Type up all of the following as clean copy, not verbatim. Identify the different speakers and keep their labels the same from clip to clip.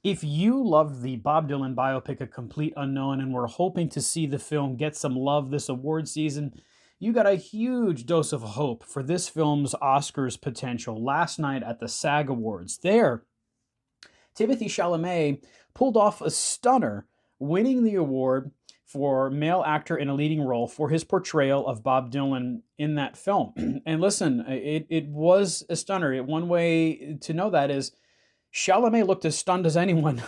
Speaker 1: If you loved the Bob Dylan biopic A Complete Unknown and were hoping to see the film get some love this award season, you got a huge dose of hope for this film's Oscars potential last night at the SAG Awards. There, Timothée Chalamet pulled off a stunner, winning the award for male actor in a leading role for his portrayal of Bob Dylan in that film. And listen, it was a stunner. One way to know that is Chalamet looked as stunned as anyone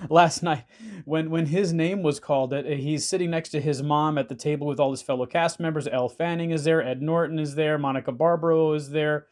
Speaker 1: last night when his name was called. He's sitting next to his mom at the table with all his fellow cast members. Elle Fanning is there, Ed Norton is there, Monica Barbaro is there,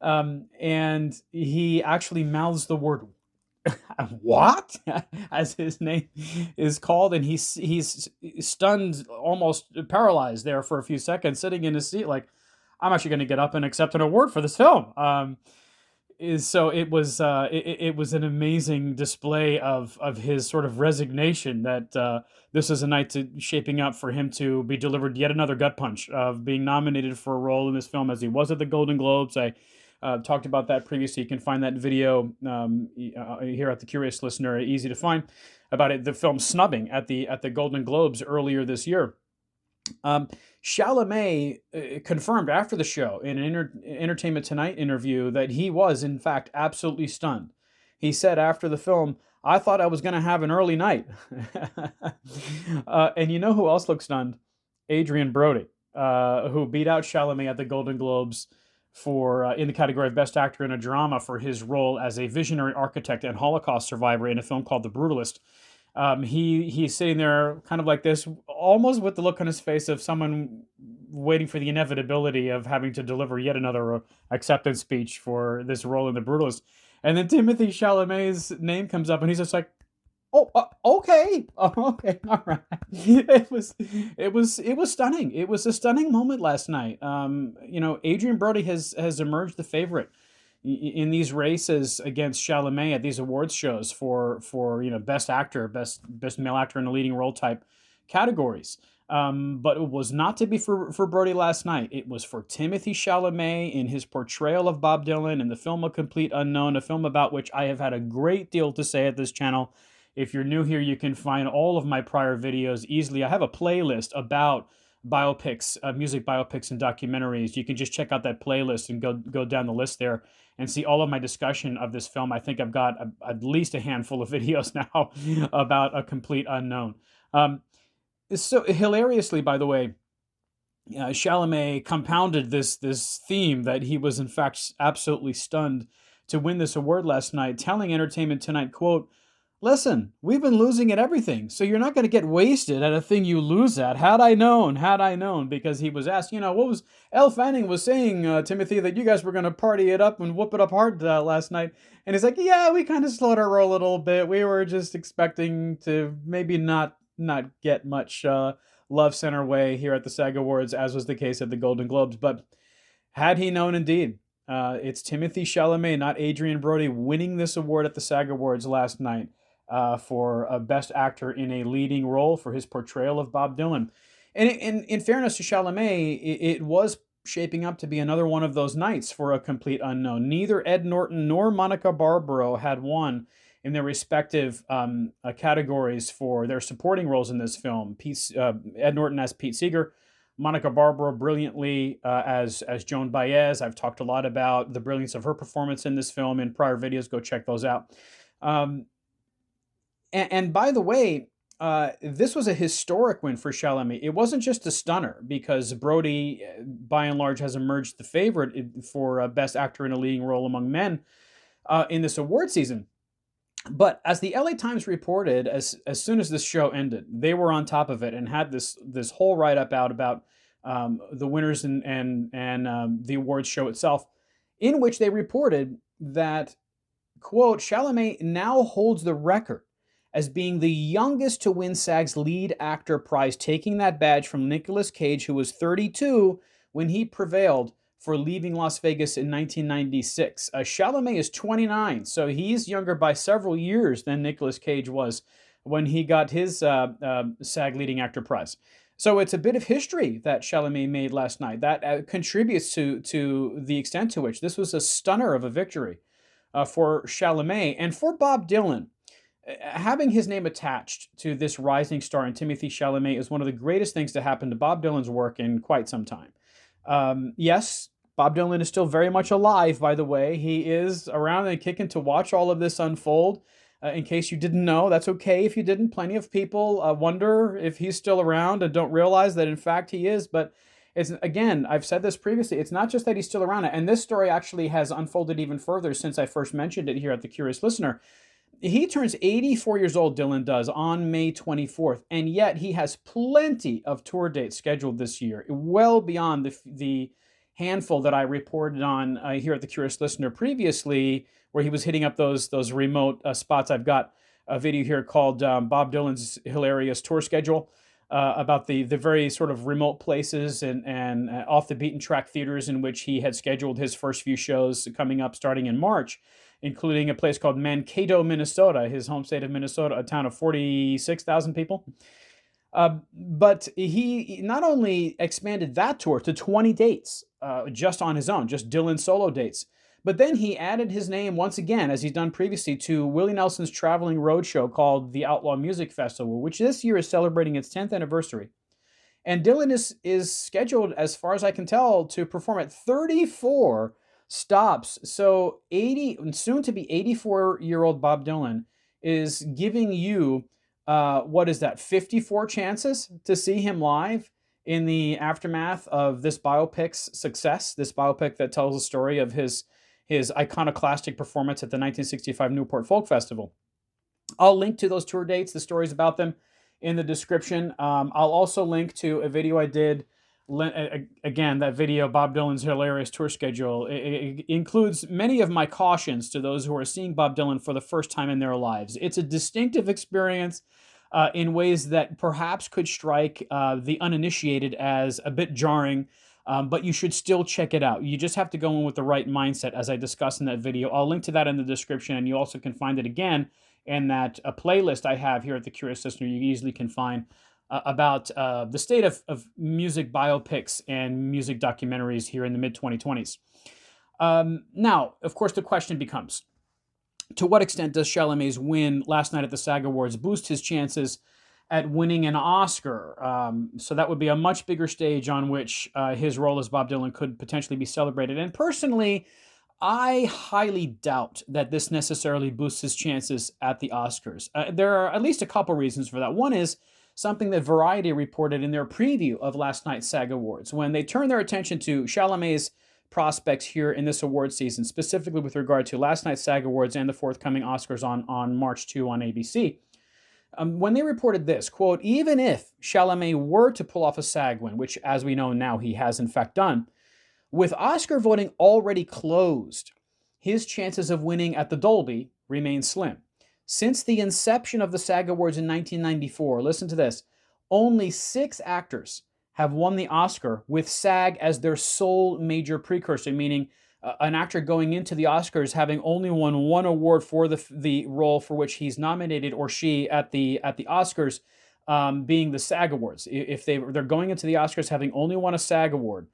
Speaker 1: and he actually mouths the word "what" as his name is called, and he's stunned, almost paralyzed there for a few seconds, sitting in his seat like, I'm actually going to get up and accept an award for this film. So it was an amazing display of his sort of resignation that this is a night shaping up for him to be delivered yet another gut punch of being nominated for a role in this film, as he was at the Golden Globes. I talked about that previously. You can find that video here at the Curious Listener, easy to find, about it, the film snubbing at the Golden Globes earlier this year. Chalamet confirmed after the show in an Entertainment Tonight interview that he was, in fact, absolutely stunned. He said after the film, "I thought I was going to have an early night." And you know who else looked stunned? Adrian Brody, who beat out Chalamet at the Golden Globes for in the category of Best Actor in a Drama for his role as a visionary architect and Holocaust survivor in a film called The Brutalist. He's sitting there kind of like this, almost with the look on his face of someone waiting for the inevitability of having to deliver yet another acceptance speech for this role in The Brutalist. And then Timothée Chalamet's name comes up, and he's just like, "Oh, okay, okay, all right." It was stunning. It was a stunning moment last night. Adrian Brody has emerged the favorite in these races against Chalamet at these awards shows for best actor, best male actor in a leading role type categories. But it was not to be for Brody last night. It was for Timothée Chalamet in his portrayal of Bob Dylan in the film A Complete Unknown, a film about which I have had a great deal to say at this channel. If you're new here, you can find all of my prior videos easily. I have a playlist about biopics, music biopics and documentaries. You can just check out that playlist and go down the list there and see all of my discussion of this film. I think I've got at least a handful of videos now about A Complete Unknown. So hilariously, by the way, Chalamet compounded this theme that he was in fact absolutely stunned to win this award last night, telling Entertainment Tonight, quote, "Listen, we've been losing at everything, so you're not going to get wasted at a thing you lose at. Had I known," because he was asked, what was Elle Fanning was saying, Timothy, that you guys were going to party it up and whoop it up hard last night. And he's like, "Yeah, we kind of slowed our roll a little bit. We were just expecting to maybe not get much love sent our way here at the SAG Awards, as was the case at the Golden Globes." But had he known, indeed. It's Timothée Chalamet, not Adrian Brody, winning this award at the SAG Awards last night. For a Best Actor in a Leading Role for his portrayal of Bob Dylan. And in fairness to Chalamet, it was shaping up to be another one of those nights for A Complete Unknown. Neither Ed Norton nor Monica Barbaro had won in their respective categories for their supporting roles in this film. Ed Norton as Pete Seeger, Monica Barbaro brilliantly as Joan Baez. I've talked a lot about the brilliance of her performance in this film in prior videos. Go check those out. And by the way, this was a historic win for Chalamet. It wasn't just a stunner, because Brody, by and large, has emerged the favorite for Best Actor in a Leading Role among men in this award season. But as the LA Times reported, as soon as this show ended, they were on top of it and had this whole write-up out about the winners and the awards show itself, in which they reported that, quote, "Chalamet now holds the record as being the youngest to win SAG's Lead Actor prize, taking that badge from Nicolas Cage, who was 32 when he prevailed for Leaving Las Vegas in 1996. Chalamet is 29, so he's younger by several years than Nicolas Cage was when he got his SAG Leading Actor prize. So it's a bit of history that Chalamet made last night. That contributes to the extent to which this was a stunner of a victory for Chalamet. And for Bob Dylan, Having his name attached to this rising star in Timothée Chalamet is one of the greatest things to happen to Bob Dylan's work in quite some time. Yes, Bob Dylan is still very much alive, by the way. He is around and kicking to watch all of this unfold. In case you didn't know, that's okay if you didn't. Plenty of people wonder if he's still around and don't realize that, in fact, he is. But it's, again, I've said this previously, it's not just that he's still around. And this story actually has unfolded even further since I first mentioned it here at The Curious Listener. He turns 84 years old, Dylan does, on May 24th, and yet he has plenty of tour dates scheduled this year, well beyond the handful that I reported on here at The Curious Listener previously, where he was hitting up those remote spots. I've got a video here called Bob Dylan's Hilarious Tour Schedule about the very sort of remote places and off the beaten track theaters in which he had scheduled his first few shows coming up starting in March, including a place called Mankato, Minnesota, his home state of Minnesota, a town of 46,000 people. But he not only expanded that tour to 20 dates just on his own, just Dylan solo dates, but then he added his name once again, as he's done previously, to Willie Nelson's traveling roadshow called the Outlaw Music Festival, which this year is celebrating its 10th anniversary. And Dylan is scheduled, as far as I can tell, to perform at 34 stops. So 80, soon to be 84-year-old Bob Dylan is giving you, what is that, 54 chances to see him live in the aftermath of this biopic's success, this biopic that tells the story of his iconoclastic performance at the 1965 Newport Folk Festival. I'll link to those tour dates, the stories about them, in the description. I'll also link to a video I did. Again, that video, Bob Dylan's Hilarious Tour Schedule, it includes many of my cautions to those who are seeing Bob Dylan for the first time in their lives. It's a distinctive experience in ways that perhaps could strike the uninitiated as a bit jarring, but you should still check it out. You just have to go in with the right mindset, as I discussed in that video. I'll link to that in the description, and you also can find it again in that playlist I have here at The Curious Listener. You easily can find about the state of music biopics and music documentaries here in the mid-2020s. Now, of course, the question becomes, to what extent does Chalamet's win last night at the SAG Awards boost his chances at winning an Oscar? So that would be a much bigger stage on which his role as Bob Dylan could potentially be celebrated. And personally, I highly doubt that this necessarily boosts his chances at the Oscars. There are at least a couple reasons for that. One is something that Variety reported in their preview of last night's SAG Awards, when they turned their attention to Chalamet's prospects here in this award season, specifically with regard to last night's SAG Awards and the forthcoming Oscars on March 2 on ABC. When they reported this, quote, even if Chalamet were to pull off a SAG win, which as we know now he has in fact done, with Oscar voting already closed, his chances of winning at the Dolby remain slim. Since the inception of the SAG Awards in 1994, listen to this, only 6 actors have won the Oscar with SAG as their sole major precursor, meaning an actor going into the Oscars having only won one award for the role for which he's nominated, or she at the Oscars, being the SAG Awards. If they're going into the Oscars having only won a SAG Award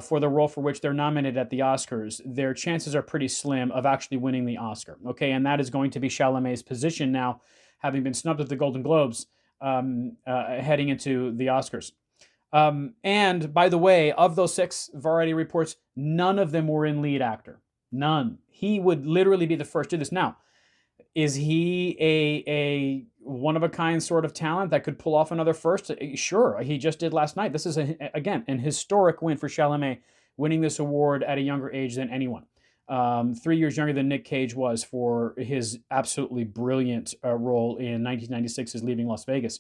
Speaker 1: for the role for which they're nominated at the Oscars, their chances are pretty slim of actually winning the Oscar. Okay, and that is going to be Chalamet's position now, having been snubbed at the Golden Globes, heading into the Oscars. And by the way, of those 6 Variety reports, none of them were in lead actor. None. He would literally be the first to do this. Now, is he a one-of-a-kind sort of talent that could pull off another first? Sure, he just did last night. This is, again, an historic win for Chalamet, winning this award at a younger age than anyone. 3 years younger than Nick Cage was for his absolutely brilliant role in 1996's Leaving Las Vegas.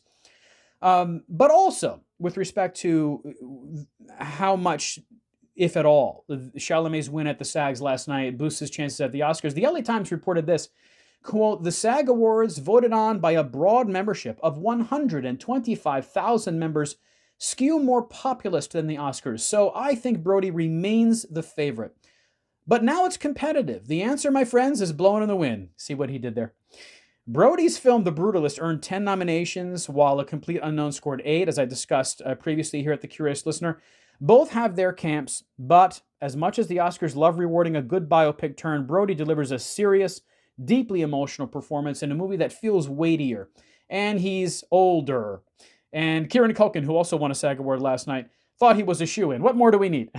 Speaker 1: But also, with respect to how much, if at all, Chalamet's win at the SAGs last night boosts his chances at the Oscars, the LA Times reported this, quote, the SAG Awards, voted on by a broad membership of 125,000 members, skew more populist than the Oscars. So I think Brody remains the favorite. But now it's competitive. The answer, my friends, is blowing in the wind. See what he did there? Brody's film The Brutalist earned 10 nominations, while A Complete Unknown scored 8, as I discussed previously here at The Curious Listener. Both have their camps, but as much as the Oscars love rewarding a good biopic turn, Brody delivers a serious, deeply emotional performance in a movie that feels weightier. And he's older. And Kieran Culkin, who also won a SAG Award last night, thought he was a shoo-in. What more do we need?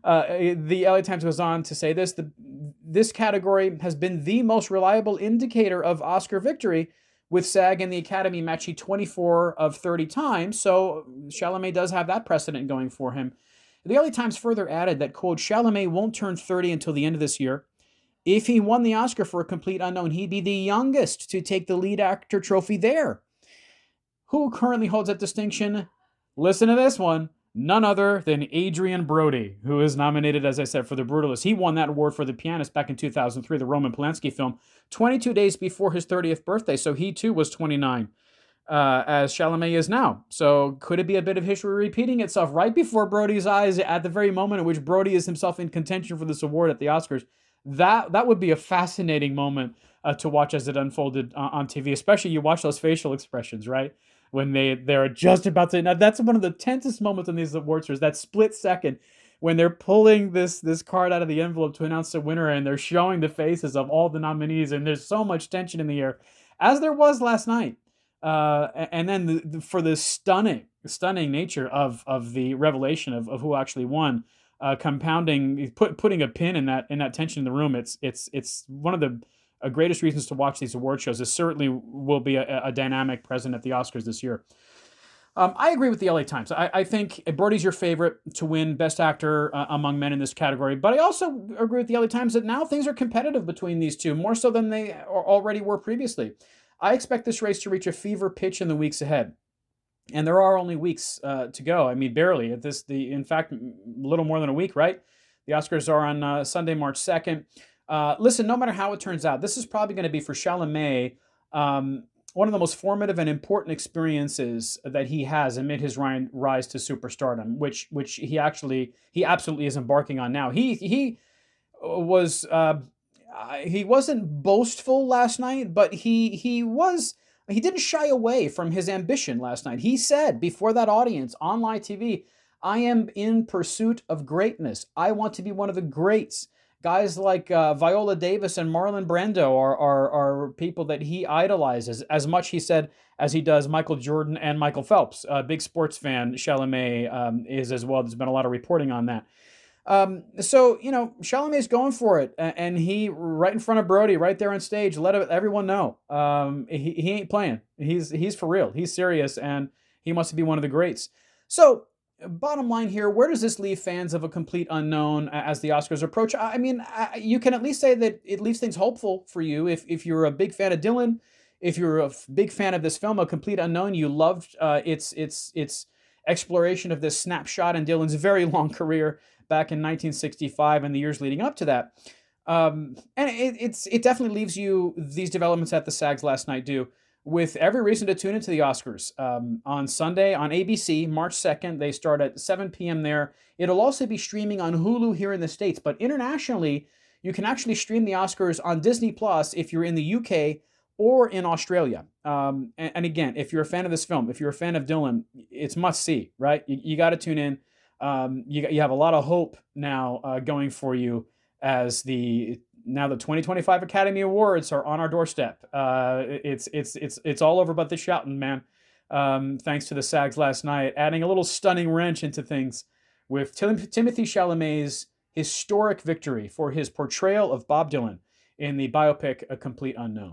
Speaker 1: The LA Times goes on to say this category has been the most reliable indicator of Oscar victory, with SAG and the Academy matching 24 of 30 times, so Chalamet does have that precedent going for him. The LA Times further added that, quote, Chalamet won't turn 30 until the end of this year. If he won the Oscar for A Complete Unknown, he'd be the youngest to take the lead actor trophy there. Who currently holds that distinction? Listen to this one. None other than Adrian Brody, who is nominated, as I said, for The Brutalist. He won that award for The Pianist back in 2003, the Roman Polanski film, 22 days before his 30th birthday. So he too was 29, as Chalamet is now. So could it be a bit of history repeating itself right before Brody's eyes at the very moment in which Brody is himself in contention for this award at the Oscars? That would be a fascinating moment to watch as it unfolded on TV, especially you watch those facial expressions, right? When they're just about to. Now that's one of the tensest moments in these awards shows. That split second when they're pulling this card out of the envelope to announce the winner, and they're showing the faces of all the nominees, and there's so much tension in the air, as there was last night. And then for the stunning nature of the revelation of who actually won, compounding, putting a pin in that tension in the room. It's one of the greatest reasons to watch these award shows. It certainly will be a dynamic present at the Oscars this year. I agree with the LA Times. I think Brody's your favorite to win Best Actor among men in this category, but I also agree with the LA Times that now things are competitive between these two, more so than they already were previously. I expect this race to reach a fever pitch in the weeks ahead. And there are only weeks to go. I mean, barely. In fact, a little more than a week, right? The Oscars are on Sunday, March 2nd. Listen, no matter how it turns out, this is probably going to be for Chalamet one of the most formative and important experiences that he has amid his rise to superstardom, which he absolutely is embarking on now. He wasn't boastful last night, but he didn't shy away from his ambition last night. He said before that audience on live TV, I am in pursuit of greatness. I want to be one of the greats. Guys like Viola Davis and Marlon Brando are people that he idolizes as much, he said, as he does Michael Jordan and Michael Phelps. A big sports fan, Chalamet is as well. There's been a lot of reporting on that. So, Chalamet's going for it. And he, right in front of Brody, right there on stage, let everyone know he ain't playing. He's for real. He's serious, and he wants to be one of the greats. So, bottom line here, where does this leave fans of A Complete Unknown as the Oscars approach? I mean, you can at least say that it leaves things hopeful for you. If you're a big fan of Dylan, if you're a big fan of this film, A Complete Unknown, you loved its exploration of this snapshot in Dylan's very long career back in 1965 and the years leading up to that. And it definitely leaves you, these developments at the SAGs last night do, with every reason to tune into the Oscars. On Sunday on ABC, March 2nd, they start at 7 p.m. there. It'll also be streaming on Hulu here in the States, but internationally, you can actually stream the Oscars on Disney Plus if you're in the UK or in Australia. And again, if you're a fan of this film, if you're a fan of Dylan, it's must see, right? You got to tune in. You have a lot of hope now going for you as the 2025 Academy Awards are on our doorstep. It's all over but the shouting, man. Thanks to the SAGs last night, adding a little stunning wrench into things with Timothée Chalamet's historic victory for his portrayal of Bob Dylan in the biopic A Complete Unknown.